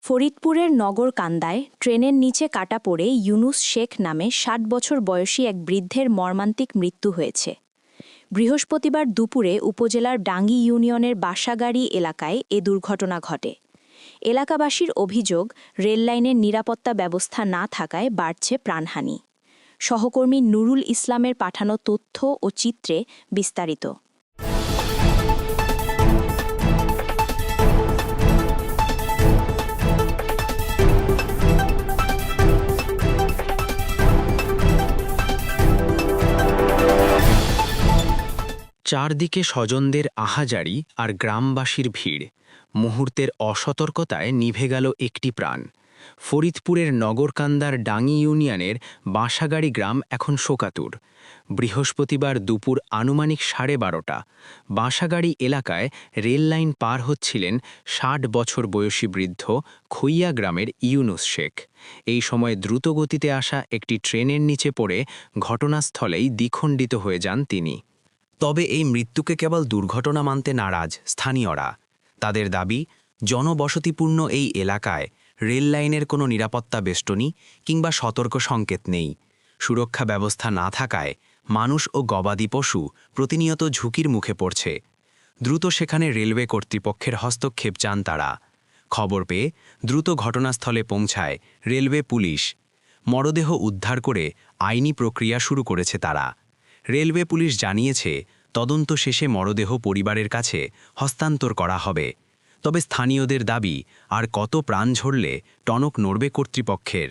ফরিদপুরের নগরকান্দায় ট্রেনের নিচে কাটা পড়ে ইউনুস শেখ নামে ৬০ বছর বয়সী এক বৃদ্ধের মর্মান্তিক মৃত্যু হয়েছে। বৃহস্পতিবার দুপুরে উপজেলার ডাঙ্গি ইউনিয়নের বাসাগাড়ি এলাকায় এ দুর্ঘটনা ঘটে। এলাকাবাসীর অভিযোগ, রেললাইনের নিরাপত্তা ব্যবস্থা না থাকায় বাড়ছে প্রাণহানি। সহকর্মী নুরুল ইসলামের পাঠানো তথ্য ও চিত্রে বিস্তারিত। চারদিকে স্বজনদের আহাজারি আর গ্রামবাসীর ভিড়। মুহূর্তের অসতর্কতায় নিভে গেল একটি প্রাণ। ফরিদপুরের নগরকান্দার ডাঙ্গি ইউনিয়নের বাসাগাড়ি গ্রাম এখন শোকাতুর। বৃহস্পতিবার দুপুর আনুমানিক 12:30 বাসাগাড়ি এলাকায় রেললাইন পার হচ্ছিলেন ৬০ বছর বয়সী বৃদ্ধ খইয়া গ্রামের ইউনুস শেখ। এই সময় দ্রুতগতিতে আসা একটি ট্রেনের নিচে পড়ে ঘটনাস্থলেই দ্বিখণ্ডিত হয়ে যান তিনি। তবে এই মৃত্যুকে কেবল দুর্ঘটনা মানতে নারাজ স্থানীয়রা। তাদের দাবি, জনবসতিপূর্ণ এই এলাকায় রেললাইনের কোনো নিরাপত্তা বেষ্টনী কিংবা সতর্ক সংকেত নেই। সুরক্ষা ব্যবস্থা না থাকায় মানুষ ও গবাদি পশু প্রতিনিয়ত ঝুঁকির মুখে পড়ছে। দ্রুত সেখানে রেলওয়ে কর্তৃপক্ষের হস্তক্ষেপ চান তারা। খবর পেয়ে দ্রুত ঘটনাস্থলে পৌঁছায় রেলওয়ে পুলিশ। মরদেহ উদ্ধার করে আইনি প্রক্রিয়া শুরু করেছে তারা। রেলওয়ে পুলিশ জানিয়েছে, তদন্ত শেষে মরদেহ পরিবারের কাছে হস্তান্তর করা হবে। তবে স্থানীয়দের দাবি, আর কত প্রাণ ঝরলে টনক নড়বে কর্তৃপক্ষের।